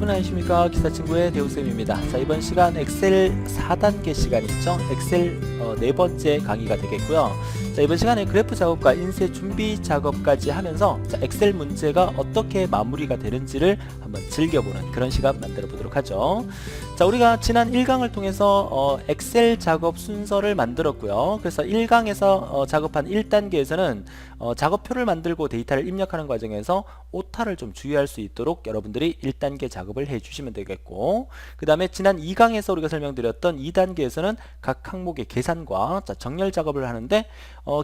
여러분 안녕하십니까. 기사친구의 대우쌤입니다. 자, 이번 시간 엑셀 4단계 시간 있죠. 엑셀 네 번째 강의가 되겠고요. 자, 이번 시간에 그래프 작업과 인쇄 준비 작업까지 하면서 자, 엑셀 문제가 어떻게 마무리가 되는지를 한번 즐겨보는 그런 시간 만들어 보도록 하죠. 자, 우리가 지난 1강을 통해서 엑셀 작업 순서를 만들었고요. 그래서 1강에서 작업한 1단계에서는 작업표를 만들고 데이터를 입력하는 과정에서 오타를 좀 주의할 수 있도록 여러분들이 1단계 작업을 해주시면 되겠고, 그 다음에 지난 2강에서 우리가 설명드렸던 2단계에서는 각 항목의 계산과 정렬 작업을 하는데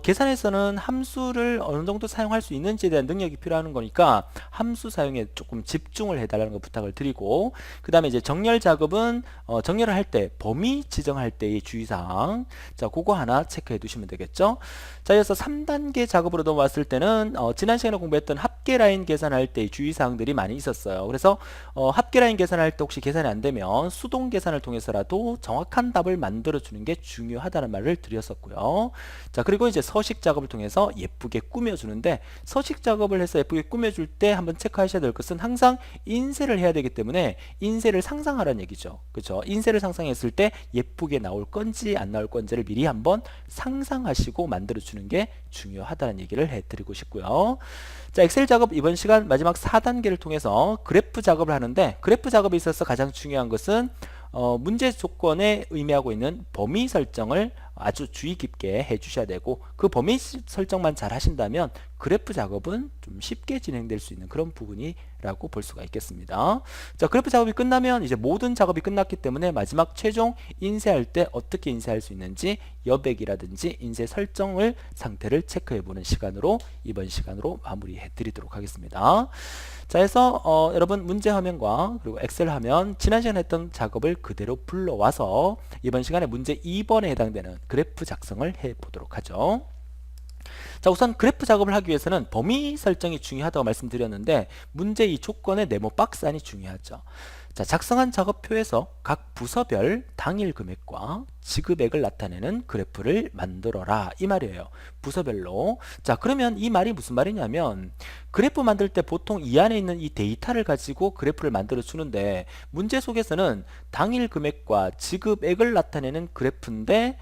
계산에서는 함수를 어느 정도 사용할 수 있는지에 대한 능력이 필요한 거니까 함수 사용에 조금 집중을 해달라는 거 부탁을 드리고, 그 다음에 이제 정렬 작업은 정렬을 할 때 범위 지정할 때의 주의사항, 자 그거 하나 체크해 두시면 되겠죠. 자, 이어서 3단계 작업으로 넘어왔을 때는 지난 시간에 공부했던 합계 라인 계산할 때의 주의사항들이 많이 있었어요. 그래서 합계 라인 계산할 때 혹시 계산이 안 되면 수동 계산을 통해서라도 정확한 답을 만들어 주는 게 중요하다는 말을 드렸었고요. 자, 그리고 이제 서식 작업을 통해서 예쁘게 꾸며주는데, 서식 작업을 해서 예쁘게 꾸며줄 때 한번 체크하셔야 될 것은 항상 인쇄를 해야 되기 때문에 인쇄를 상상하라는 얘기죠. 그렇죠? 인쇄를 상상했을 때 예쁘게 나올 건지 안 나올 건지를 미리 한번 상상하시고 만들어 주는 게 중요하다는 얘기를 해드리고 싶고요. 자, 엑셀 작업 이번 시간 마지막 4단계를 통해서 그래프 작업을 하는데, 그래프 작업에 있어서 가장 중요한 것은 문제 조건에 의미하고 있는 범위 설정을 아주 주의 깊게 해 주셔야 되고, 그 범위 설정만 잘 하신다면 그래프 작업은 좀 쉽게 진행될 수 있는 그런 부분이라고 볼 수가 있겠습니다. 자, 그래프 작업이 끝나면 이제 모든 작업이 끝났기 때문에 마지막 최종 인쇄할 때 어떻게 인쇄할 수 있는지 여백이라든지 인쇄 설정을 상태를 체크해 보는 시간으로 이번 시간으로 마무리해 드리도록 하겠습니다. 자, 해서 여러분 문제 화면과 그리고 엑셀 화면 지난 시간에 했던 작업을 그대로 불러와서 이번 시간에 문제 2번에 해당되는 그래프 작성을 해 보도록 하죠. 자, 우선 그래프 작업을 하기 위해서는 범위 설정이 중요하다고 말씀드렸는데, 문제 이 조건의 네모 박스 안이 중요하죠. 자, 작성한 작업표에서 각 부서별 당일 금액과 지급액을 나타내는 그래프를 만들어라, 이 말이에요. 부서별로. 자, 그러면 이 말이 무슨 말이냐면, 그래프 만들 때 보통 이 안에 있는 이 데이터를 가지고 그래프를 만들어 주는데, 문제 속에서는 당일 금액과 지급액을 나타내는 그래프인데,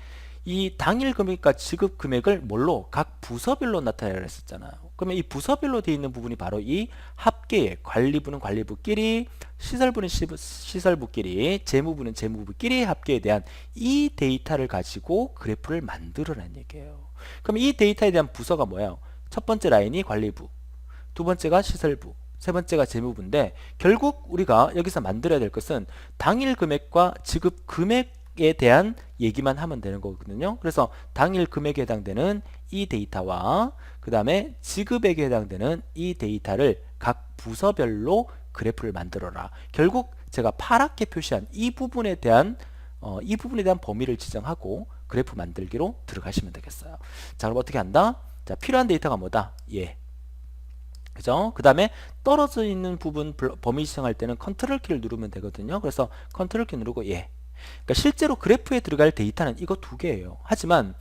이 당일 금액과 지급 금액을 뭘로? 각 부서별로 나타내라 했었잖아요. 그러면 이 부서별로 되어 있는 부분이 바로 이 합계액, 관리부는 관리부끼리, 시설부는 시설부끼리, 재무부는 재무부끼리 합계에 대한 이 데이터를 가지고 그래프를 만들어라는 얘기예요. 그럼 이 데이터에 대한 부서가 뭐예요? 첫 번째 라인이 관리부, 두 번째가 시설부, 세 번째가 재무부인데, 결국 우리가 여기서 만들어야 될 것은 당일 금액과 지급 금액에 대한 얘기만 하면 되는 거거든요. 그래서 당일 금액에 해당되는 이 데이터와 그 다음에 지급액에 해당되는 이 데이터를 각 부서별로 그래프를 만들어라. 결국 제가 파랗게 표시한 이 부분에 대한 범위를 지정하고 그래프 만들기로 들어가시면 되겠어요. 자, 그럼 어떻게 한다? 자, 필요한 데이터가 뭐다? 예. 그죠? 그 다음에 떨어져 있는 부분 범위 지정할 때는 컨트롤 키를 누르면 되거든요. 그래서 컨트롤 키 누르고 예. 그러니까 실제로 그래프에 들어갈 데이터는 이거 두 개예요. 하지만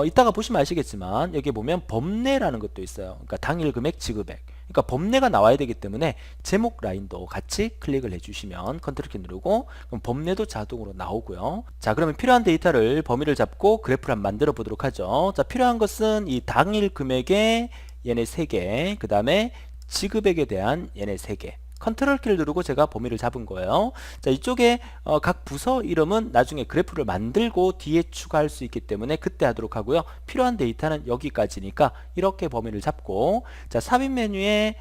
이따가 보시면 아시겠지만 여기 보면 범례라는 것도 있어요. 그러니까 당일 금액, 지급액. 그러니까 범례가 나와야 되기 때문에 제목 라인도 같이 클릭을 해주시면 컨트롤 키 누르고 그럼 범례도 자동으로 나오고요. 자, 그러면 필요한 데이터를 범위를 잡고 그래프를 한번 만들어 보도록 하죠. 자, 필요한 것은 이 당일 금액의 얘네 3개, 그 다음에 지급액에 대한 얘네 3개. 컨트롤 키를 누르고 제가 범위를 잡은 거예요. 자, 이쪽에 각 부서 이름은 나중에 그래프를 만들고 뒤에 추가할 수 있기 때문에 그때 하도록 하고요. 필요한 데이터는 여기까지니까 이렇게 범위를 잡고, 자, 삽입 메뉴에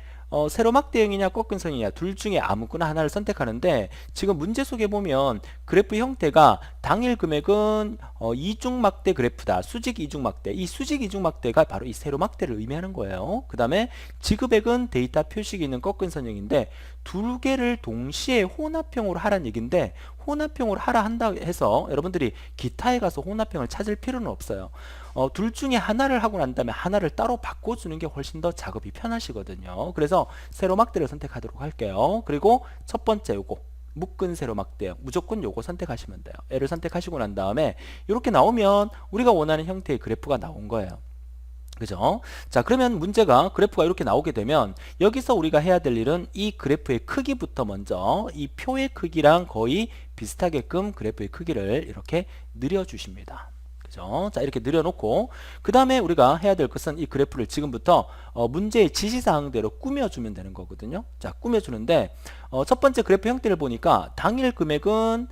세로막 대형이냐 꺾은 선이냐 둘 중에 아무거나 하나를 선택하는데, 지금 문제 속에 보면 그래프 형태가 당일 금액은 이중막대 그래프다. 수직 이중막대. 이 수직 이중막대가 바로 이 세로막대를 의미하는 거예요. 그 다음에 지급액은 데이터 표식이 있는 꺾은 선형인데, 두 개를 동시에 혼합형으로 하라는 얘기인데, 혼합형으로 하라 한다 해서 여러분들이 기타에 가서 혼합형을 찾을 필요는 없어요. 둘 중에 하나를 하고 난 다음에 하나를 따로 바꿔주는 게 훨씬 더 작업이 편하시거든요. 그래서 세로막대를 선택하도록 할게요. 그리고 첫 번째 요거 묶은 세로막대요. 무조건 요거 선택하시면 돼요. 얘를 선택하시고 난 다음에 이렇게 나오면 우리가 원하는 형태의 그래프가 나온 거예요. 그죠? 자, 그러면 문제가 그래프가 이렇게 나오게 되면 여기서 우리가 해야 될 일은 이 그래프의 크기부터 먼저 이 표의 크기랑 거의 비슷하게끔 그래프의 크기를 이렇게 늘려주십니다. 그죠? 자, 이렇게 늘려놓고 그 다음에 우리가 해야 될 것은 이 그래프를 지금부터 문제의 지시사항대로 꾸며주면 되는 거거든요. 자, 꾸며주는데 첫 번째 그래프 형태를 보니까 당일 금액은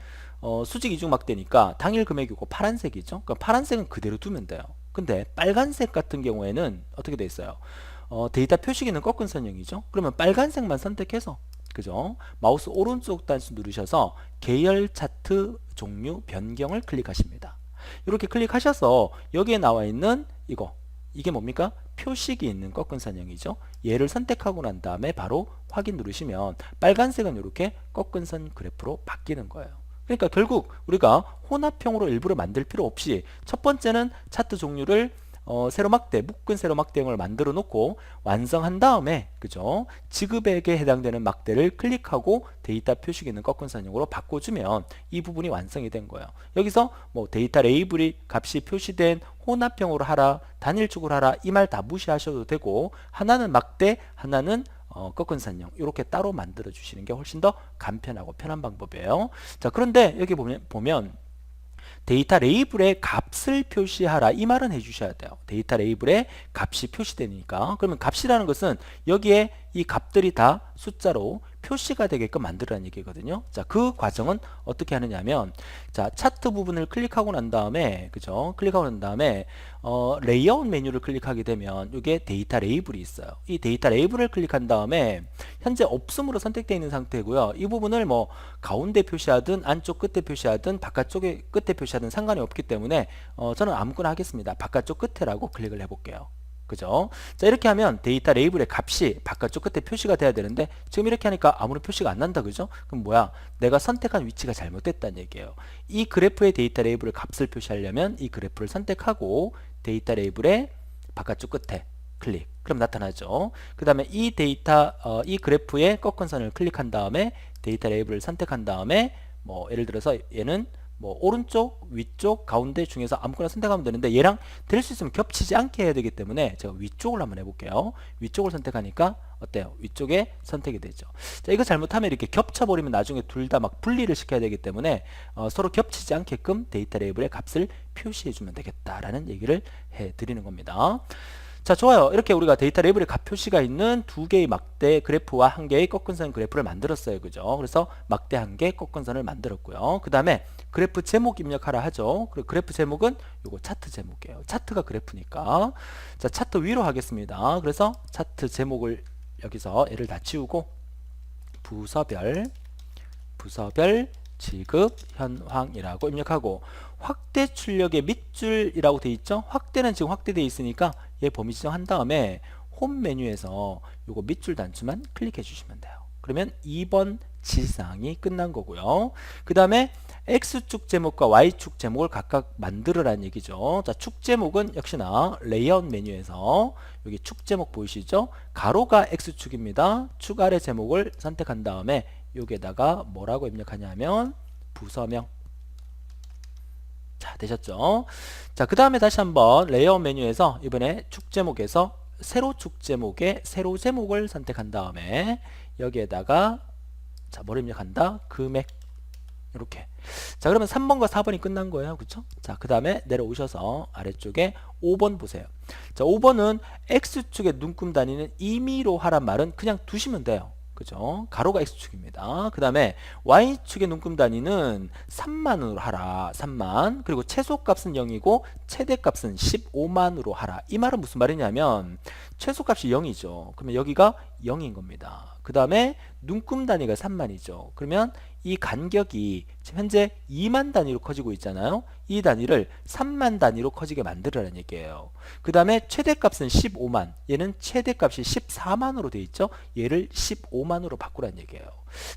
수직 이중 막대니까 당일 금액이고 파란색이죠. 그러니까 파란색은 그대로 두면 돼요. 근데 빨간색 같은 경우에는 어떻게 돼 있어요? 데이터 표시기는 꺾은 선형이죠. 그러면 빨간색만 선택해서 그죠? 마우스 오른쪽 단수 누르셔서 계열 차트 종류 변경을 클릭하십니다. 이렇게 클릭하셔서 여기에 나와 있는 이게 뭡니까? 표식이 있는 꺾은 선형이죠. 얘를 선택하고 난 다음에 바로 확인 누르시면 빨간색은 이렇게 꺾은 선 그래프로 바뀌는 거예요. 그러니까 결국 우리가 혼합형으로 일부러 만들 필요 없이 첫 번째는 차트 종류를 세로 막대, 묶은 세로 막대형을 만들어 놓고 완성한 다음에 그죠? 지급액에 해당되는 막대를 클릭하고 데이터 표식이 있는 꺾은 선형으로 바꿔주면 이 부분이 완성이 된 거예요. 여기서 뭐 데이터 레이블이 값이 표시된 혼합형으로 하라, 단일축으로 하라 이 말 다 무시하셔도 되고 하나는 막대, 하나는 꺾은 선형 이렇게 따로 만들어 주시는 게 훨씬 더 간편하고 편한 방법이에요. 자, 그런데 여기 보면 데이터 레이블에 값을 표시하라 이 말은 해주셔야 돼요. 데이터 레이블에 값이 표시되니까. 그러면 값이라는 것은 여기에 이 값들이 다 숫자로 표시가 되게끔 만들라는 얘기거든요. 자, 그 과정은 어떻게 하느냐면 자, 차트 부분을 클릭하고 난 다음에 그죠? 클릭하고 난 다음에 레이아웃 메뉴를 클릭하게 되면 이게 데이터 레이블이 있어요. 이 데이터 레이블을 클릭한 다음에 현재 없음으로 선택되어 있는 상태고요. 이 부분을 뭐 가운데 표시하든 안쪽 끝에 표시하든 바깥쪽에 끝에 표시하든 상관이 없기 때문에 저는 아무거나 하겠습니다. 바깥쪽 끝에라고 클릭을 해볼게요. 그죠? 자, 이렇게 하면 데이터 레이블의 값이 바깥쪽 끝에 표시가 돼야 되는데 지금 이렇게 하니까 아무런 표시가 안 난다. 그죠? 그럼 뭐야? 내가 선택한 위치가 잘못됐다는 얘기예요. 이 그래프의 데이터 레이블의 값을 표시하려면 이 그래프를 선택하고 데이터 레이블의 바깥쪽 끝에 클릭. 그럼 나타나죠. 그 다음에 이 이 그래프의 꺾은 선을 클릭한 다음에 데이터 레이블을 선택한 다음에 뭐 예를 들어서 얘는 뭐 오른쪽, 위쪽, 가운데 중에서 아무거나 선택하면 되는데 얘랑 될 수 있으면 겹치지 않게 해야 되기 때문에 제가 위쪽을 한번 해볼게요. 위쪽을 선택하니까 어때요? 위쪽에 선택이 되죠. 자, 이거 잘못하면 이렇게 겹쳐버리면 나중에 둘 다 막 분리를 시켜야 되기 때문에 서로 겹치지 않게끔 데이터 레이블의 값을 표시해주면 되겠다라는 얘기를 해드리는 겁니다. 자, 좋아요. 이렇게 우리가 데이터 레이블의 값 표시가 있는 두 개의 막대 그래프와 한 개의 꺾은 선 그래프를 만들었어요. 그죠? 그래서 막대 한 개, 꺾은 선을 만들었고요. 그 다음에 그래프 제목 입력하라 하죠. 그리고 그래프 제목은 요거 차트 제목이에요. 차트가 그래프니까. 자, 차트 위로 하겠습니다. 그래서 차트 제목을 여기서 얘를 다 지우고 부서별 지급 현황이라고 입력하고 확대 출력의 밑줄이라고 되어 있죠. 확대는 지금 확대되어 있으니까 얘 범위 지정한 다음에 홈 메뉴에서 요거 밑줄 단추만 클릭해 주시면 돼요. 그러면 2번 지시사항이 끝난 거고요. 그 다음에 X축 제목과 Y축 제목을 각각 만들으라는 얘기죠. 자, 축 제목은 역시나 레이아웃 메뉴에서 여기 축 제목 보이시죠? 가로가 X축입니다. 축 아래 제목을 선택한 다음에 여기에다가 뭐라고 입력하냐면 부서명. 자, 되셨죠? 자, 그 다음에 다시 한번 레이아웃 메뉴에서 이번에 축 제목에서 세로 축 제목에 세로 제목을 선택한 다음에 여기에다가 자, 뭘 입력한다? 금액. 이렇게. 자, 그러면 3번과 4번이 끝난 거예요. 그쵸? 자, 그 다음에 내려오셔서 아래쪽에 5번 보세요. 자, 5번은 X축의 눈금 단위는 임의로 하란 말은 그냥 두시면 돼요. 그죠? 가로가 X축입니다. 그 다음에 Y축의 눈금 단위는 3만으로 하라. 3만. 그리고 최소값은 0이고 최대값은 15만으로 하라. 이 말은 무슨 말이냐면 최소값이 0이죠. 그러면 여기가 0인 겁니다. 그 다음에 눈금 단위가 3만이죠. 그러면 이 간격이 지금 현재 2만 단위로 커지고 있잖아요. 이 단위를 3만 단위로 커지게 만들으라는 얘기예요. 그 다음에 최대값은 15만. 얘는 최대값이 14만으로 되어 있죠. 얘를 15만으로 바꾸라는 얘기예요.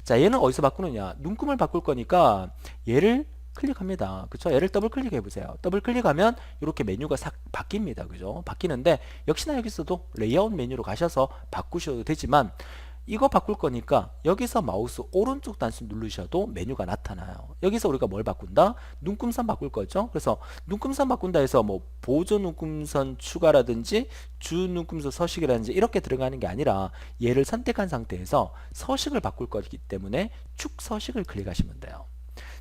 자, 얘는 어디서 바꾸느냐? 눈금을 바꿀 거니까 얘를 클릭합니다. 그쵸? 얘를 더블 클릭해 보세요. 더블 클릭하면 이렇게 메뉴가 싹 바뀝니다. 그죠? 바뀌는데 역시나 여기서도 레이아웃 메뉴로 가셔서 바꾸셔도 되지만 이거 바꿀 거니까 여기서 마우스 오른쪽 단수 누르셔도 메뉴가 나타나요. 여기서 우리가 뭘 바꾼다? 눈금선 바꿀 거죠. 그래서 눈금선 바꾼다 해서 뭐 보조 눈금선 추가라든지 주 눈금선 서식이라든지 이렇게 들어가는 게 아니라 얘를 선택한 상태에서 서식을 바꿀 거기 때문에 축 서식을 클릭하시면 돼요.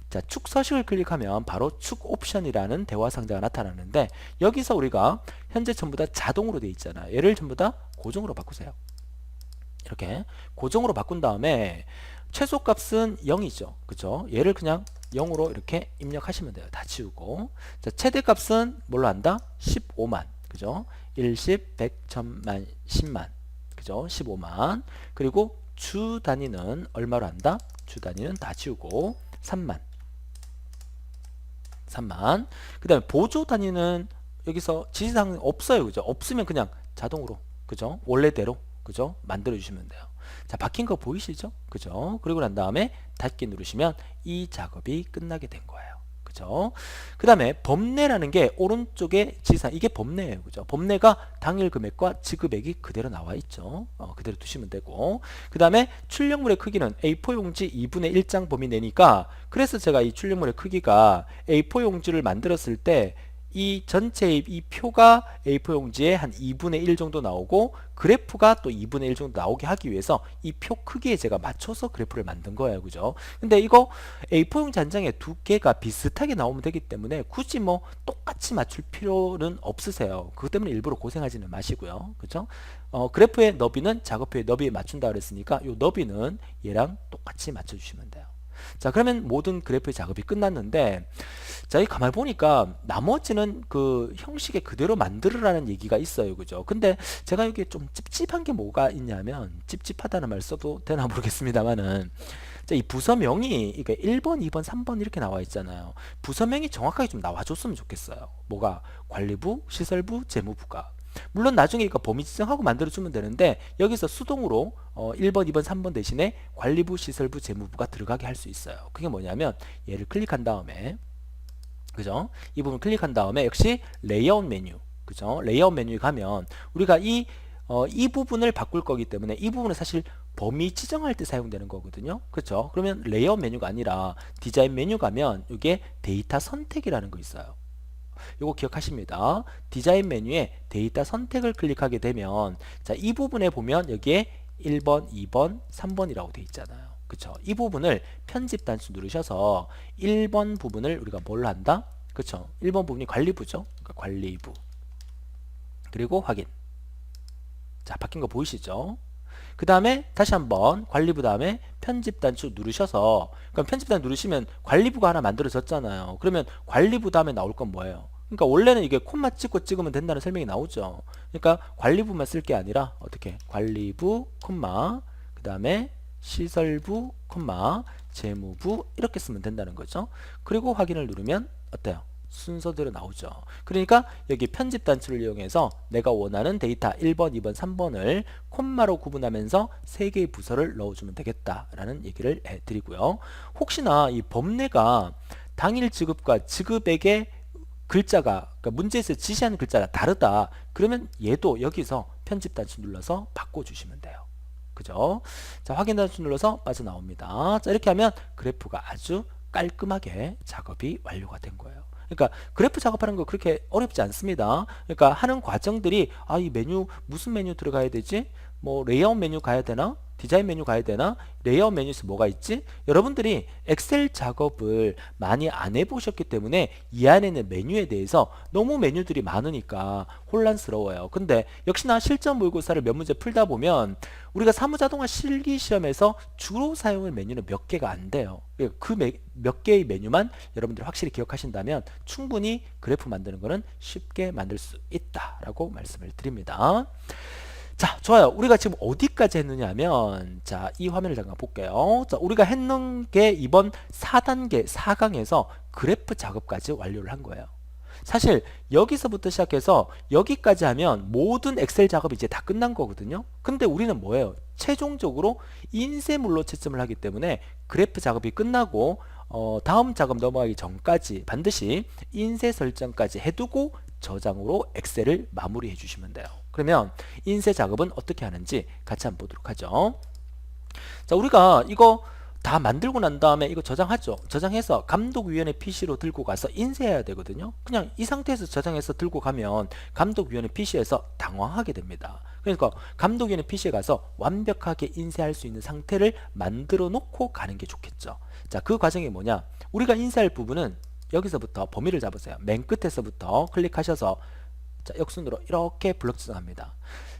자, 축 서식을 클릭하면 바로 축 옵션이라는 대화 상자가 나타나는데 여기서 우리가 현재 전부 다 자동으로 되어 있잖아요. 얘를 전부 다 고정으로 바꾸세요. 이렇게 고정으로 바꾼 다음에 최소값은 0이죠. 그죠? 얘를 그냥 0으로 이렇게 입력하시면 돼요. 다 지우고. 자, 최대값은 뭘로 한다? 15만. 그죠? 1, 10, 100, 1000만, 10만. 그죠? 15만. 그리고 주 단위는 얼마로 한다? 주 단위는 다 지우고 3만. 3만. 그 다음에 보조 단위는 여기서 지시사항 없어요. 그죠? 없으면 그냥 자동으로. 그죠? 원래대로. 그죠? 만들어 주시면 돼요. 자, 바뀐 거 보이시죠? 그죠? 그리고 난 다음에 닫기 누르시면 이 작업이 끝나게 된 거예요. 그죠? 그 다음에 법내라는 게 오른쪽에 지시사항, 이게 법내예요. 그죠? 법내가 당일 금액과 지급액이 그대로 나와 있죠. 그대로 두시면 되고. 그 다음에 출력물의 크기는 A4 용지 2분의 1장 범위 내니까, 그래서 제가 이 출력물의 크기가 A4 용지를 만들었을 때 이 전체의 이 표가 A4 용지에 한 2분의 1 정도 나오고 그래프가 또 2분의 1 정도 나오게 하기 위해서 이 표 크기에 제가 맞춰서 그래프를 만든 거예요. 그죠? 근데 이거 A4 용지 한 장에 두 개가 비슷하게 나오면 되기 때문에 굳이 뭐 똑같이 맞출 필요는 없으세요. 그것 때문에 일부러 고생하지는 마시고요. 그죠? 그래프의 너비는 작업표의 너비에 맞춘다 그랬으니까 이 너비는 얘랑 똑같이 맞춰주시면 돼요. 자, 그러면 모든 그래프의 작업이 끝났는데, 자, 이 가만히 보니까 나머지는 그 형식에 그대로 만들으라는 얘기가 있어요. 그죠? 근데 제가 여기에 좀 찝찝한 게 뭐가 있냐면, 찝찝하다는 말 써도 되나 모르겠습니다만은, 자, 이 부서명이 이게 1번, 2번, 3번 이렇게 나와 있잖아요. 부서명이 정확하게 좀 나와줬으면 좋겠어요. 뭐가? 관리부, 시설부, 재무부가. 물론 나중에 이거 범위 지정하고 만들어주면 되는데 여기서 수동으로 1번, 2번, 3번 대신에 관리부, 시설부, 재무부가 들어가게 할 수 있어요. 그게 뭐냐면 얘를 클릭한 다음에, 그죠? 이 부분 클릭한 다음에 역시 레이아웃 메뉴, 그죠? 레이아웃 메뉴에 가면 우리가 이 부분을 바꿀 거기 때문에 이 부분은 사실 범위 지정할 때 사용되는 거거든요. 그렇죠? 그러면 레이아웃 메뉴가 아니라 디자인 메뉴 가면 이게 데이터 선택이라는 거 있어요. 요거 기억하십니다. 디자인 메뉴에 데이터 선택을 클릭하게 되면, 자, 이 부분에 보면 여기에 1번, 2번, 3번이라고 되어 있잖아요. 그쵸? 이 부분을 편집 단수 누르셔서 1번 부분을 우리가 뭘로 한다? 그쵸? 1번 부분이 관리부죠. 그러니까 관리부. 그리고 확인. 자, 바뀐 거 보이시죠? 그 다음에 다시 한번 관리부 다음에 편집 단추 누르셔서, 그럼 편집 단추 누르시면 관리부가 하나 만들어졌잖아요. 그러면 관리부 다음에 나올 건 뭐예요? 그러니까 원래는 이게 콤마 찍고 찍으면 된다는 설명이 나오죠. 그러니까 관리부만 쓸 게 아니라 어떻게? 관리부, 콤마, 그 다음에 시설부, 콤마, 재무부 이렇게 쓰면 된다는 거죠. 그리고 확인을 누르면 어때요? 순서대로 나오죠. 그러니까 여기 편집 단추를 이용해서 내가 원하는 데이터 1번, 2번, 3번을 콤마로 구분하면서 3개의 부서를 넣어주면 되겠다라는 얘기를 해드리고요. 혹시나 이 법내가 당일 지급과 지급액의 글자가, 그러니까 문제에서 지시하는 글자가 다르다. 그러면 얘도 여기서 편집 단추 눌러서 바꿔주시면 돼요. 그죠? 자, 확인 단추 눌러서 빠져나옵니다. 자, 이렇게 하면 그래프가 아주 깔끔하게 작업이 완료가 된 거예요. 그러니까 그래프 작업하는 거 그렇게 어렵지 않습니다. 그러니까 하는 과정들이, 아, 이 메뉴 무슨 메뉴 들어가야 되지? 뭐 레이아웃 메뉴 가야 되나? 디자인 메뉴 가야 되나? 레이아웃 메뉴에서 뭐가 있지? 여러분들이 엑셀 작업을 많이 안 해보셨기 때문에 이 안에 있는 메뉴에 대해서 너무 메뉴들이 많으니까 혼란스러워요. 근데 역시나 실전 모의고사를 몇 문제 풀다 보면 우리가 사무자동화 실기시험에서 주로 사용할 메뉴는 몇 개가 안 돼요. 그 몇 개의 메뉴만 여러분들이 확실히 기억하신다면 충분히 그래프 만드는 거는 쉽게 만들 수 있다라고 말씀을 드립니다. 자, 좋아요. 우리가 지금 어디까지 했느냐 하면, 자, 이 화면을 잠깐 볼게요. 자, 우리가 했는 게 이번 4단계 4강에서 그래프 작업까지 완료를 한 거예요. 사실 여기서부터 시작해서 여기까지 하면 모든 엑셀 작업이 이제 다 끝난 거거든요. 근데 우리는 뭐예요? 최종적으로 인쇄물로 채점을 하기 때문에 그래프 작업이 끝나고 다음 작업 넘어가기 전까지 반드시 인쇄 설정까지 해두고 저장으로 엑셀을 마무리해 주시면 돼요. 그러면 인쇄 작업은 어떻게 하는지 같이 한번 보도록 하죠. 자, 우리가 이거 다 만들고 난 다음에 이거 저장하죠. 저장해서 감독위원회 PC로 들고 가서 인쇄해야 되거든요. 그냥 이 상태에서 저장해서 들고 가면 감독위원회 PC에서 당황하게 됩니다. 그러니까 감독위원회 PC에 가서 완벽하게 인쇄할 수 있는 상태를 만들어 놓고 가는 게 좋겠죠. 자, 그 과정이 뭐냐? 우리가 인쇄할 부분은 여기서부터 범위를 잡으세요. 맨 끝에서부터 클릭하셔서 자, 역순으로 이렇게 블럭 지정합니다.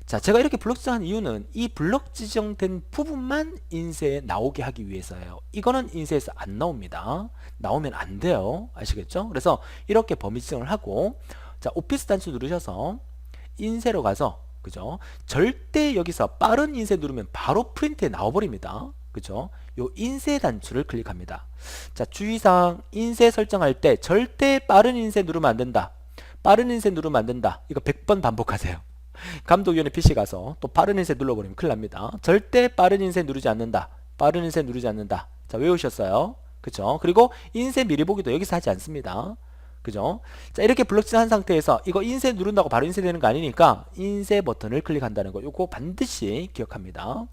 자, 제가 이렇게 블럭 지정한 이유는 이 블럭 지정된 부분만 인쇄에 나오게 하기 위해서예요. 이거는 인쇄에서 안 나옵니다. 나오면 안 돼요. 아시겠죠? 그래서 이렇게 범위 지정을 하고, 자, 오피스 단추 누르셔서 인쇄로 가서, 그죠? 절대 여기서 빠른 인쇄 누르면 바로 프린트에 나와버립니다. 그죠? 요 인쇄 단추를 클릭합니다. 자, 주의사항, 인쇄 설정할 때 절대 빠른 인쇄 누르면 안 된다. 빠른 인쇄 누르면 안 된다. 이거 100번 반복하세요. 감독위원회 PC 가서 또 빠른 인쇄 눌러버리면 큰일 납니다. 절대 빠른 인쇄 누르지 않는다. 빠른 인쇄 누르지 않는다. 자, 외우셨어요? 그죠? 그리고 인쇄 미리 보기도 여기서 하지 않습니다. 그죠? 자, 이렇게 블럭 지정한 상태에서 이거 인쇄 누른다고 바로 인쇄되는 거 아니니까 인쇄 버튼을 클릭한다는 거 요거 반드시 기억합니다.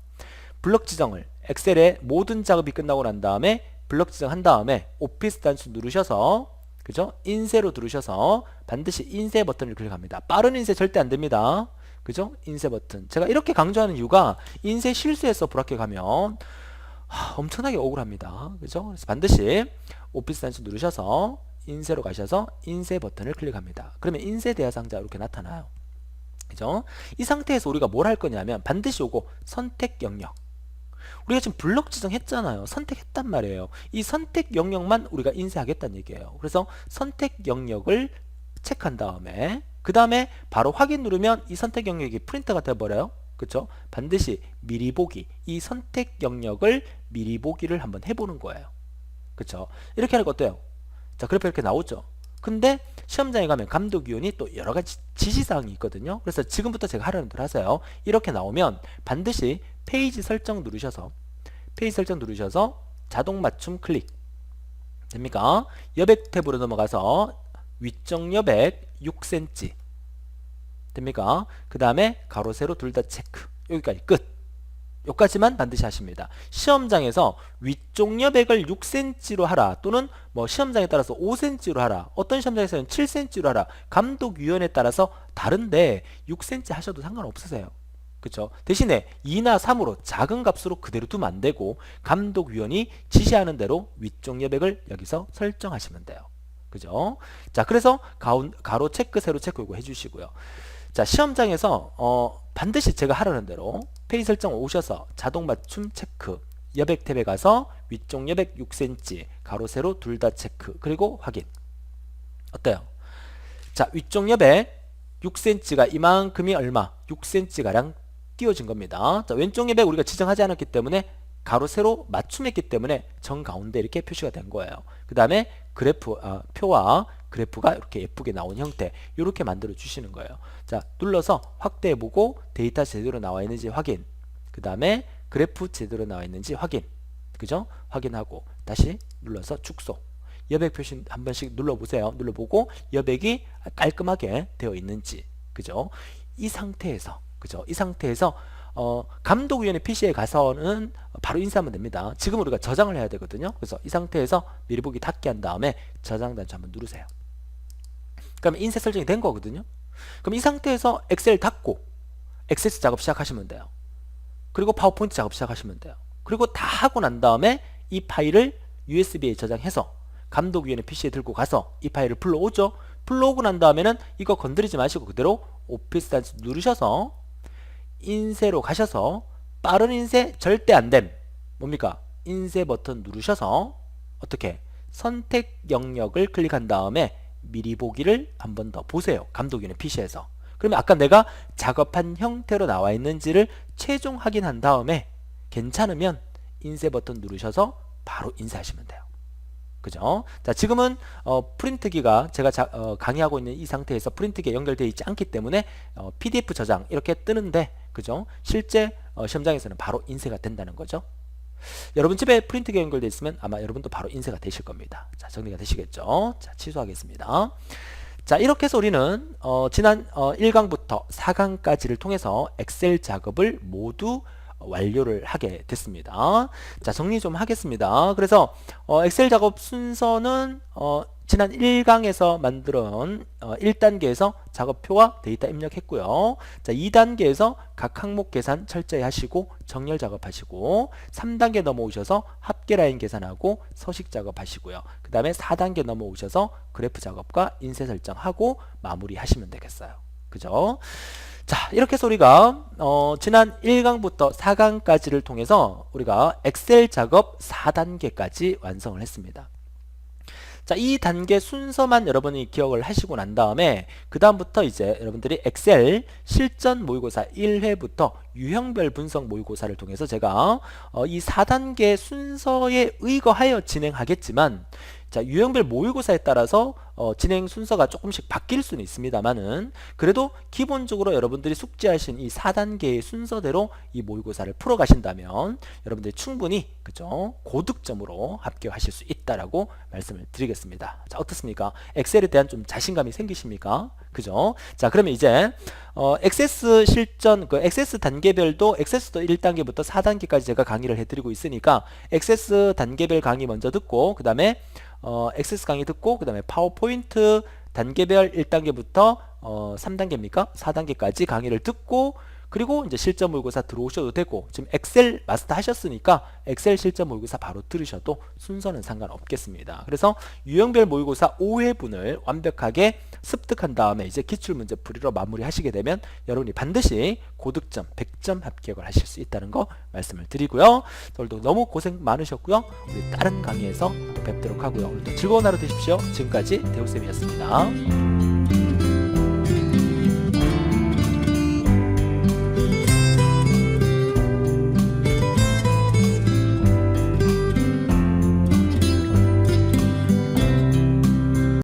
블럭 지정을 엑셀의 모든 작업이 끝나고 난 다음에 블럭 지정한 다음에 오피스 단추 누르셔서, 그죠? 인쇄로 누르셔서 반드시 인쇄 버튼을 클릭합니다. 빠른 인쇄 절대 안 됩니다. 그죠? 인쇄 버튼. 제가 이렇게 강조하는 이유가 인쇄 실수해서 불합격하면 엄청나게 억울합니다. 그죠? 그래서 반드시 오피스 단추 누르셔서 인쇄로 가셔서 인쇄 버튼을 클릭합니다. 그러면 인쇄 대화상자 이렇게 나타나요. 그죠? 이 상태에서 우리가 뭘 할 거냐면 반드시 요거 선택 영역. 우리가 지금 블럭 지정했잖아요. 선택했단 말이에요. 이 선택 영역만 우리가 인쇄하겠다는 얘기예요. 그래서 선택 영역을 체크한 다음에 그 다음에 바로 확인 누르면 이 선택 영역이 프린터가 돼버려요. 그쵸? 반드시 미리 보기, 이 선택 영역을 미리 보기를 한번 해보는 거예요. 그쵸? 이렇게 하는 거 어때요? 자, 그래프 이렇게 나오죠. 근데 시험장에 가면 감독위원이 또 여러가지 지시사항이 있거든요. 그래서 지금부터 제가 하라는 대로 하세요. 이렇게 나오면 반드시 페이지 설정 누르셔서 자동 맞춤 클릭 됩니까? 여백 탭으로 넘어가서 위쪽 여백 6cm 됩니까? 그 다음에 가로 세로 둘 다 체크. 여기까지 끝. 여기까지만 반드시 하십니다. 시험장에서 위쪽 여백을 6cm로 하라, 또는 뭐 시험장에 따라서 5cm로 하라, 어떤 시험장에서는 7cm로 하라, 감독위원회에 따라서 다른데 6cm 하셔도 상관없으세요. 그쵸? 대신에 2나 3으로 작은 값으로 그대로 두면 안 되고 감독위원이 지시하는 대로 위쪽 여백을 여기서 설정하시면 돼요. 그죠? 자, 그래서 가로 체크, 세로 체크 이거 해주시고요. 자, 시험장에서 반드시 제가 하라는 대로 페이지 설정 오셔서 자동 맞춤 체크, 여백 탭에 가서 위쪽 여백 6cm, 가로 세로 둘 다 체크, 그리고 확인. 어때요? 자, 위쪽 여백 6cm가 이만큼이 얼마? 6cm가량 띄워진 겁니다. 자, 왼쪽 여백 우리가 지정하지 않았기 때문에 가로 세로 맞춤했기 때문에 정 가운데 이렇게 표시가 된 거예요. 그 다음에 그래프, 표와 그래프가 이렇게 예쁘게 나온 형태, 이렇게 만들어 주시는 거예요. 자, 눌러서 확대해 보고 데이터 제대로 나와 있는지 확인, 그 다음에 그래프 제대로 나와 있는지 확인, 그죠? 확인하고 다시 눌러서 축소, 여백 표시 한 번씩 눌러보세요. 눌러보고 여백이 깔끔하게 되어 있는지, 그죠? 이 상태에서, 그죠? 이 상태에서 감독위원회 PC에 가서는 바로 인쇄하면 됩니다. 지금 우리가 저장을 해야 되거든요. 그래서 이 상태에서 미리 보기 닫기 한 다음에 저장 단추 한번 누르세요. 그러면 인쇄 설정이 된 거거든요. 그럼 이 상태에서 엑셀 닫고 액세스 작업 시작하시면 돼요. 그리고 파워포인트 작업 시작하시면 돼요. 그리고 다 하고 난 다음에 이 파일을 USB에 저장해서 감독위원회 PC에 들고 가서 이 파일을 불러오죠. 불러오고 난 다음에는 이거 건드리지 마시고 그대로 오피스 단추 누르셔서 인쇄로 가셔서 빠른 인쇄 절대 안됨. 뭡니까? 인쇄 버튼 누르셔서 어떻게? 선택 영역을 클릭한 다음에 미리 보기를 한 번 더 보세요. 감독위원회 PC에서. 그러면 아까 내가 작업한 형태로 나와 있는지를 최종 확인한 다음에 괜찮으면 인쇄 버튼 누르셔서 바로 인쇄하시면 돼요. 그죠? 자, 지금은 프린트기가 제가 강의하고 있는 이 상태에서 프린트기에 연결되어 있지 않기 때문에 PDF 저장 이렇게 뜨는데, 그죠? 실제 시험장에서는 바로 인쇄가 된다는 거죠. 여러분 집에 프린트기가 연결되어 있으면 아마 여러분도 바로 인쇄가 되실 겁니다. 자, 정리가 되시겠죠? 자, 취소하겠습니다. 자, 이렇게 해서 우리는 지난 1강부터 4강까지를 통해서 엑셀 작업을 모두 완료를 하게 됐습니다. 자, 정리 좀 하겠습니다. 그래서 엑셀 작업 순서는 지난 1강에서 만들어온 1단계에서 작업표와 데이터 입력했고요. 자, 2단계에서 각 항목 계산 철저히 하시고 정렬 작업하시고 3단계 넘어오셔서 합계 라인 계산하고 서식 작업하시고요. 그 다음에 4단계 넘어오셔서 그래프 작업과 인쇄 설정하고 마무리 하시면 되겠어요. 그죠? 자, 이렇게 해서 우리가 지난 1강부터 4강까지를 통해서 우리가 엑셀 작업 4단계까지 완성을 했습니다. 자, 이 단계 순서만 여러분이 기억을 하시고 난 다음에 그 다음부터 이제 여러분들이 엑셀 실전 모의고사 1회부터 유형별 분석 모의고사를 통해서 제가 이 4단계 순서에 의거하여 진행하겠지만, 자, 유형별 모의고사에 따라서 진행 순서가 조금씩 바뀔 수는 있습니다만은 그래도 기본적으로 여러분들이 숙지하신 이 4단계의 순서대로 이 모의고사를 풀어 가신다면 여러분들이 충분히 그죠? 고득점으로 합격하실 수 있다라고 말씀을 드리겠습니다. 자, 어떻습니까? 엑셀에 대한 좀 자신감이 생기십니까? 그죠? 자, 그러면 이제 액세스 실전, 그 액세스 단계별도 액세스도 1단계부터 4단계까지 제가 강의를 해드리고 있으니까 액세스 단계별 강의 먼저 듣고 그 다음에 액세스 강의 듣고 그 다음에 파워포인트 단계별 1단계부터 3단계입니까? 4단계까지 강의를 듣고 그리고 이제 실전 모의고사 들어오셔도 되고, 지금 엑셀 마스터 하셨으니까 엑셀 실전 모의고사 바로 들으셔도 순서는 상관없겠습니다. 그래서 유형별 모의고사 5회분을 완벽하게 습득한 다음에 이제 기출문제 풀이로 마무리하시게 되면 여러분이 반드시 고득점 100점 합격을 하실 수 있다는 거 말씀을 드리고요. 오늘도 너무 고생 많으셨고요. 우리 다른 강의에서 뵙도록 하고요. 오늘도 즐거운 하루 되십시오. 지금까지 대우쌤이었습니다.